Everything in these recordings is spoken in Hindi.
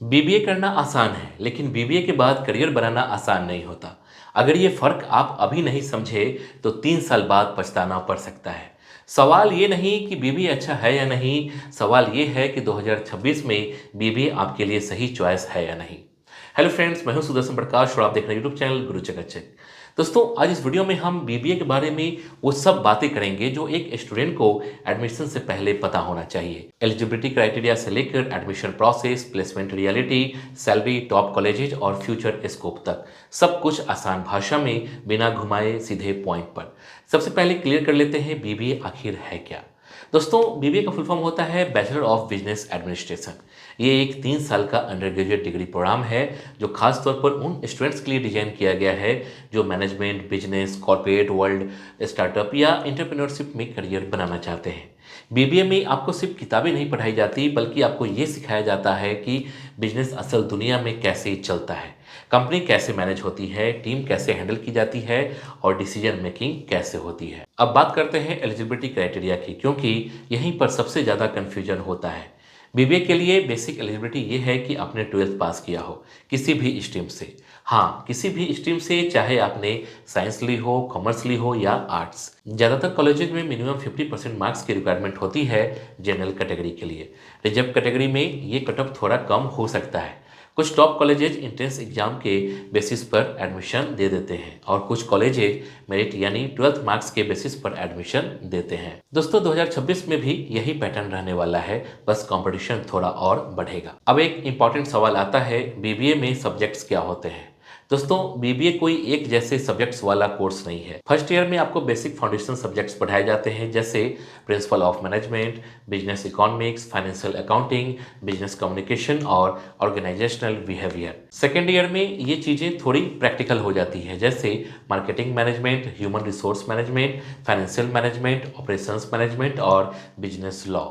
बीबीए करना आसान है, लेकिन बीबीए के बाद करियर बनाना आसान नहीं होता। अगर ये फर्क आप अभी नहीं समझे, तो 3 साल बाद पछताना पड़ सकता है। सवाल ये नहीं कि बीबीए अच्छा है या नहीं, सवाल ये है कि 2026 में बीबीए आपके लिए सही चॉइस है या नहीं। हेलो फ्रेंड्स, मैं हूं सुदर्शन प्रकाश और आप देख रहे हैं यूट्यूब चैनल गुरु चकाचक। दोस्तों, आज इस वीडियो में हम बीबीए के बारे में वो सब बातें करेंगे जो एक स्टूडेंट को एडमिशन से पहले पता होना चाहिए। एलिजिबिलिटी क्राइटेरिया से लेकर admission process, placement reality, salary, top colleges और फ्यूचर स्कोप तक सब कुछ आसान भाषा में, बिना घुमाए सीधे पॉइंट पर। सबसे पहले क्लियर कर लेते हैं बीबीए आखिर है क्या। दोस्तों, बीबीए का फुल फॉर्म होता है बैचलर ऑफ बिजनेस एडमिनिस्ट्रेशन। ये एक 3 साल का अंडर ग्रेजुएट डिग्री प्रोग्राम है जो खास तौर पर उन स्टूडेंट्स के लिए डिजाइन किया गया है जो management, business, corporate world, startup या एंटरप्रेन्योरशिप में करियर बनाना चाहते हैं। बीबीए में आपको सिर्फ किताबें नहीं पढ़ाई जाती, बल्कि आपको ये सिखाया जाता है कि बिजनेस असल दुनिया में कैसे चलता है, कंपनी कैसे मैनेज होती है, टीम कैसे हैंडल की जाती है और डिसीजन मेकिंग कैसे होती है। अब बात करते हैं एलिजिबिलिटी क्राइटेरिया की, क्योंकि यहीं पर सबसे ज़्यादा कन्फ्यूजन होता है। बीबीए के लिए बेसिक एलिजिबिलिटी ये है कि आपने 12th पास किया हो किसी भी स्ट्रीम से। हाँ, किसी भी स्ट्रीम से, चाहे आपने साइंस ली हो, कॉमर्स ली हो या आर्ट्स। ज़्यादातर कॉलेजेस में मिनिमम 50% मार्क्स की रिक्वायरमेंट होती है जनरल कैटेगरी के लिए। रिजर्व कैटेगरी में ये कट ऑफ थोड़ा कम हो सकता है। कुछ टॉप कॉलेजेज इंट्रेंस एग्जाम के बेसिस पर एडमिशन दे देते हैं और कुछ कॉलेजेज मेरिट यानी 12th मार्क्स के बेसिस पर एडमिशन देते हैं। दोस्तों, 2026 में भी यही पैटर्न रहने वाला है, बस कंपटीशन थोड़ा और बढ़ेगा। अब एक इंपॉर्टेंट सवाल आता है, बीबीए में सब्जेक्ट्स क्या होते हैं। दोस्तों, बीबीए कोई एक जैसे सब्जेक्ट्स वाला कोर्स नहीं है। फर्स्ट ईयर में आपको बेसिक फाउंडेशन सब्जेक्ट्स पढ़ाए जाते हैं, जैसे principle of management, business economics, financial accounting, business communication और ऑर्गेनाइजेशनल बिहेवियर। सेकेंड ईयर में ये चीज़ें थोड़ी प्रैक्टिकल हो जाती है, जैसे marketing management, human resource management, financial management, operations management और बिजनेस लॉ।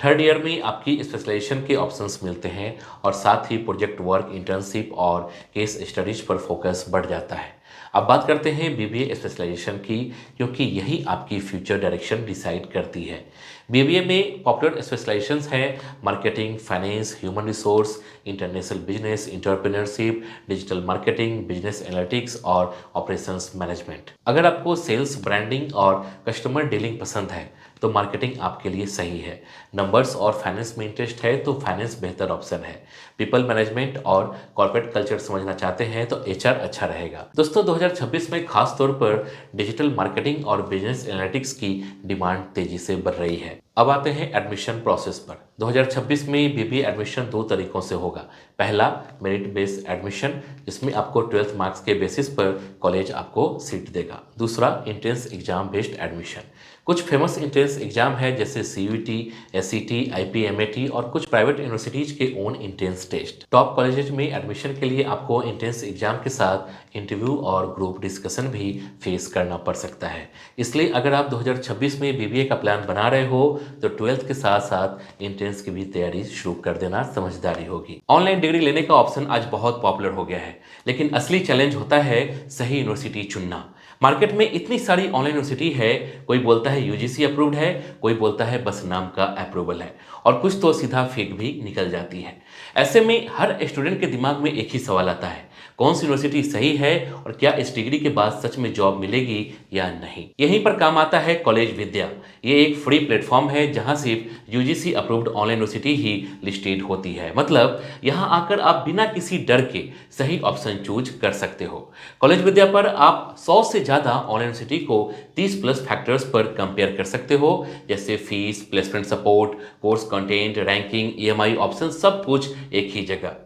थर्ड ईयर में आपकी स्पेशलाइजेशन के ऑप्शंस मिलते हैं और साथ ही प्रोजेक्ट वर्क, इंटर्नशिप और केस स्टडीज पर फोकस बढ़ जाता है। अब बात करते हैं बीबीए स्पेशलाइजेशन की, क्योंकि यही आपकी फ्यूचर डायरेक्शन डिसाइड करती है। बीबीए में पॉपुलर स्पेशलाइजेशंस हैं marketing, finance, human resource, international business, entrepreneurship, digital marketing, business analytics और ऑपरेशंस मैनेजमेंट। अगर आपको सेल्स, ब्रांडिंग और कस्टमर डीलिंग पसंद है तो मार्केटिंग आपके लिए सही है। नंबर्स और फाइनेंस में इंटरेस्ट है तो फाइनेंस बेहतर ऑप्शन है। पीपल मैनेजमेंट और कॉर्पोरेट कल्चर समझना चाहते हैं तो एचआर अच्छा रहेगा। दोस्तों, 2026 में खास तौर पर डिजिटल मार्केटिंग और बिजनेस एनालिटिक्स की डिमांड तेजी से बढ़ रही है। अब आते हैं एडमिशन प्रोसेस पर। 2026 में बीबीए एडमिशन दो तरीकों से होगा। पहला, मेरिट बेस्ड एडमिशन, जिसमें आपको 12th मार्क्स के बेसिस पर कॉलेज आपको सीट देगा। दूसरा, एंट्रेंस एग्जाम बेस्ड एडमिशन। कुछ फेमस एंट्रेंस एग्जाम है जैसे सीयूईटी, एसईटी, आईपीएमएटी और कुछ प्राइवेट यूनिवर्सिटीज के own entrance test. Top colleges में एडमिशन के लिए आपको एंट्रेंस एग्जाम के साथ इंटरव्यू और ग्रुप डिस्कशन भी फेस करना पड़ सकता है। इसलिए अगर आप 2026 में बीबीए का प्लान बना रहे हो तो 12th के साथ साथ एंट्रेंस की भी तैयारी शुरू कर देना समझदारी होगी। ऑनलाइन डिग्री लेने का ऑप्शन आज बहुत पॉपुलर हो गया है, लेकिन असली चैलेंज होता है सही यूनिवर्सिटी चुनना। मार्केट में इतनी सारी ऑनलाइन यूनिवर्सिटी है, कोई बोलता है यूजीसी अप्रूव्ड है, कोई बोलता है बस नाम का अप्रूवल है और कुछ तो सीधा फेक भी निकल जाती है। ऐसे में हर स्टूडेंट के दिमाग में एक ही सवाल आता है, कौन सी यूनिवर्सिटी सही है और क्या इस डिग्री के बाद सच में जॉब मिलेगी या नहीं। यहीं पर काम आता है कॉलेज विद्या। ये एक फ्री प्लेटफॉर्म है जहां सिर्फ यूजीसी अप्रूव्ड ऑनलाइन यूनिवर्सिटी ही लिस्टेड होती है। मतलब यहां आकर आप बिना किसी डर के सही ऑप्शन चूज कर सकते हो। कॉलेज विद्या पर आप 100 से ज़्यादा ऑनलाइन यूनिवर्सिटी को 30+ फैक्टर्स पर कंपेयर कर सकते हो, जैसे fees, placement support, course content, ranking, EMI option, सब कुछ एक ही जगह।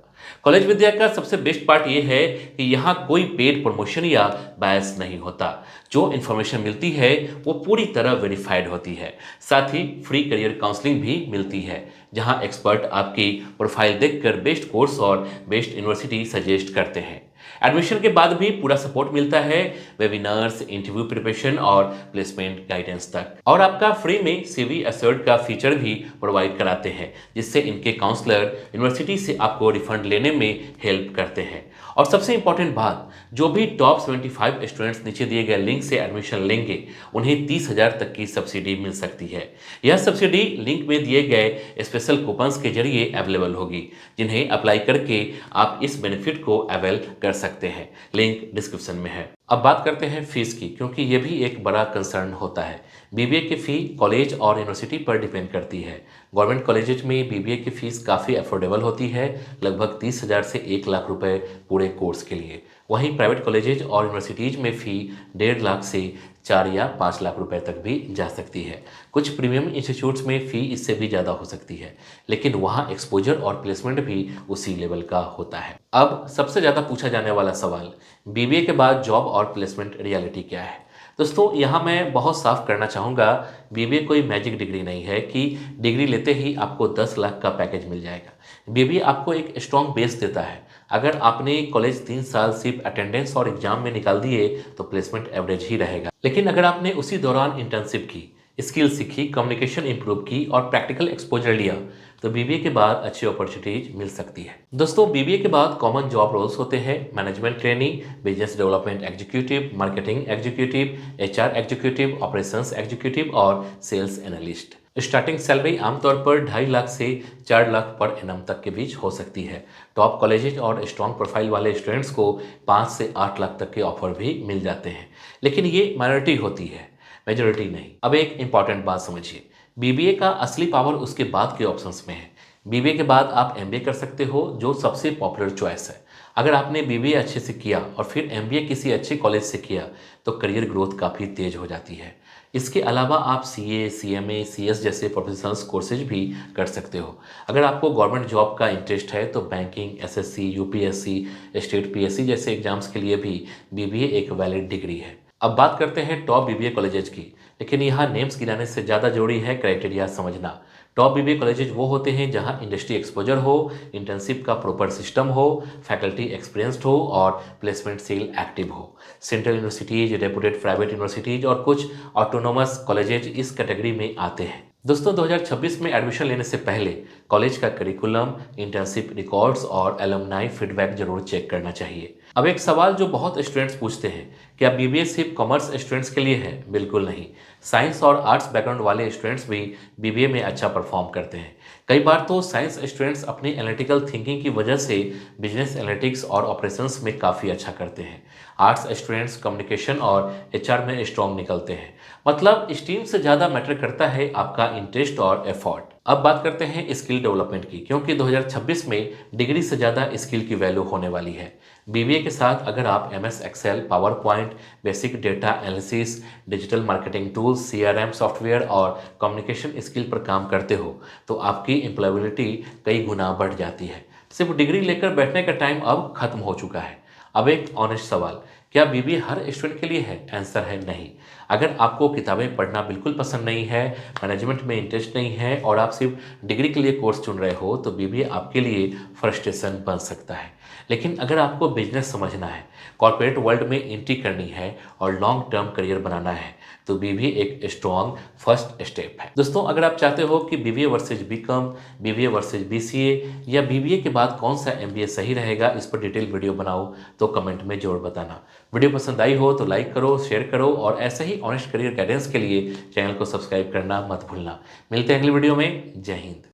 कॉलेज विद्या का सबसे बेस्ट पार्ट ये है कि यहाँ कोई पेड प्रमोशन या बायस नहीं होता। जो इन्फॉर्मेशन मिलती है वो पूरी तरह वेरीफाइड होती है। साथ ही फ्री करियर काउंसलिंग भी मिलती है, जहाँ एक्सपर्ट आपकी प्रोफाइल देखकर बेस्ट कोर्स और बेस्ट यूनिवर्सिटी सजेस्ट करते हैं। एडमिशन के बाद भी पूरा सपोर्ट मिलता है, वेबिनार्स, इंटरव्यू प्रिपरेशन और प्लेसमेंट गाइडेंस तक। और आपका फ्री में CV असर्ट का फीचर भी प्रोवाइड कराते हैं, जिससे इनके काउंसलर यूनिवर्सिटी से आपको रिफंड लेने में हेल्प करते हैं। और सबसे इंपॉर्टेंट बात, जो भी टॉप 75 स्टूडेंट्स नीचे दिए गए लिंक से एडमिशन लेंगे उन्हें 30,000 तक की सब्सिडी मिल सकती है। यह सब्सिडी लिंक में दिए गए स्पेशल कूपन्स के जरिए अवेलेबल होगी, जिन्हें अप्लाई करके आप इस बेनिफिट को अवेल कर सकते हैं। लिंक डिस्क्रिप्शन में है। अब बात करते हैं फीस की, क्योंकि ये भी एक बड़ा कंसर्न होता है। BBA की फ़ी कॉलेज और यूनिवर्सिटी पर डिपेंड करती है। गवर्नमेंट कॉलेजेज में BBA की फ़ीस काफ़ी अफोर्डेबल होती है, लगभग 30,000 से 1 लाख रुपए पूरे कोर्स के लिए। वहीं प्राइवेट कॉलेजेज और यूनिवर्सिटीज़ में फ़ी 1.5 लाख से 4 या 5 लाख रुपए तक भी जा सकती है। कुछ प्रीमियम इंस्टीट्यूट्स में फ़ी इससे भी ज़्यादा हो सकती है, लेकिन वहाँ एक्सपोजर और प्लेसमेंट भी उसी लेवल का होता है। अब सबसे ज़्यादा पूछा जाने वाला सवाल, BBA के बाद जॉब और प्लेसमेंट रियलिटी क्या है? दोस्तों, यहाँ मैं बहुत साफ करना चाहूँगा, BBA कोई मैजिक डिग्री नहीं है कि डिग्री लेते ही आपको 10 लाख का पैकेज मिल जाएगा। BBA आपको एक स्ट्रॉन्ग बेस देता है। अगर आपने कॉलेज 3 साल सिर्फ अटेंडेंस और एग्जाम में निकाल दिए तो प्लेसमेंट एवरेज ही रहेगा। लेकिन अगर आपने उसी दौरान इंटर्नशिप की, स्किल सीखी, कम्युनिकेशन इंप्रूव की और प्रैक्टिकल एक्सपोजर लिया, तो BBA के बाद अच्छी अपॉर्चुनिटीज मिल सकती है। दोस्तों, BBA के बाद कॉमन जॉब रोल्स होते हैं: management training, business development executive, marketing executive, HR executive, operations executive और सेल्स एनालिस्ट। स्टार्टिंग सैलरी आमतौर पर 2.5 लाख से 4 लाख पर एनम तक के बीच हो सकती है। टॉप कॉलेजेज और स्ट्रॉन्ग प्रोफाइल वाले स्टूडेंट्स को 5 से 8 लाख तक के ऑफर भी मिल जाते हैं, लेकिन ये माइनॉरिटी होती है, मेजोरिटी नहीं। अब एक इंपॉर्टेंट बात समझिए, BBA का असली पावर उसके बाद के ऑप्शंस में है। BBA के बाद आप MBA कर सकते हो, जो सबसे पॉपुलर चॉइस है। अगर आपने BBA अच्छे से किया और फिर MBA किसी अच्छे कॉलेज से किया तो करियर ग्रोथ काफ़ी तेज हो जाती है। इसके अलावा आप CA, CMA, CS जैसे प्रोफेशनल्स कोर्सेज भी कर सकते हो। अगर आपको गवर्नमेंट जॉब का इंटरेस्ट है तो banking, SSC, UPSC, state PSC जैसे एग्जाम्स के लिए भी BBA एक वैलिड डिग्री है। अब बात करते हैं टॉप BBA कॉलेजेज की, लेकिन यहाँ नेम्स गिनाने से ज़्यादा जरूरी है क्राइटेरिया समझना। टॉप BBA कॉलेजेज वो होते हैं जहाँ इंडस्ट्री एक्सपोजर हो, इंटर्नशिप का प्रॉपर सिस्टम हो, फैकल्टी एक्सपीरियंस्ड हो और प्लेसमेंट सेल एक्टिव हो। Central universities, reputed private universities और कुछ ऑटोनोमस कॉलेजेज इस कैटेगरी में आते हैं। दोस्तों, 2026 में एडमिशन लेने से पहले कॉलेज का करिकुलम, इंटर्नशिप रिकॉर्ड्स और एलुमनाई फीडबैक जरूर चेक करना चाहिए। अब एक सवाल जो बहुत स्टूडेंट्स पूछते हैं, क्या BBA सिर्फ कॉमर्स स्टूडेंट्स के लिए है? बिल्कुल नहीं। साइंस और आर्ट्स बैकग्राउंड वाले स्टूडेंट्स भी BBA में अच्छा परफॉर्म करते हैं। कई बार तो साइंस स्टूडेंट्स अपनी एनालिटिकल थिंकिंग की वजह से बिजनेस एनालिटिक्स और ऑपरेशंस में काफ़ी अच्छा करते हैं। आर्ट्स स्टूडेंट्स कम्युनिकेशन और HR में स्ट्रॉन्ग निकलते हैं। मतलब स्ट्रीम से ज़्यादा मैटर करता है आपका इंटरेस्ट और एफर्ट। अब बात करते हैं स्किल डेवलपमेंट की, क्योंकि 2026 में डिग्री से ज़्यादा स्किल की वैल्यू होने वाली है। BBA के साथ अगर आप MS Excel, power point, basic data analysis, digital marketing tools, CRM software और कम्युनिकेशन स्किल पर काम करते हो तो आपकी एम्प्लॉयबिलिटी कई गुना बढ़ जाती है। सिर्फ डिग्री लेकर बैठने का टाइम अब खत्म हो चुका है। अब एक ऑनेस्ट सवाल, क्या BBA हर स्टूडेंट के लिए है? आंसर है नहीं। अगर आपको किताबें पढ़ना बिल्कुल पसंद नहीं है, मैनेजमेंट में इंटरेस्ट नहीं है और आप सिर्फ डिग्री के लिए कोर्स चुन रहे हो तो BBA आपके लिए फ्रस्ट्रेशन बन सकता है। लेकिन अगर आपको बिजनेस समझना है, कॉर्पोरेट वर्ल्ड में एंट्री करनी है और लॉन्ग टर्म करियर बनाना है तो BBA एक स्ट्रॉन्ग फर्स्ट स्टेप है। दोस्तों, अगर आप चाहते हो कि BBA versus BCom, BBA versus BCA या BBA के बाद कौन सा MBA सही रहेगा, इस पर डिटेल वीडियो बनाओ तो कमेंट में जरूर बताना। वीडियो पसंद आई हो तो लाइक करो, शेयर करो और ऐसे ही ऑनेस्ट करियर गाइडेंस के लिए चैनल को सब्सक्राइब करना मत भूलना। मिलते हैं अगली वीडियो में। जय हिंद।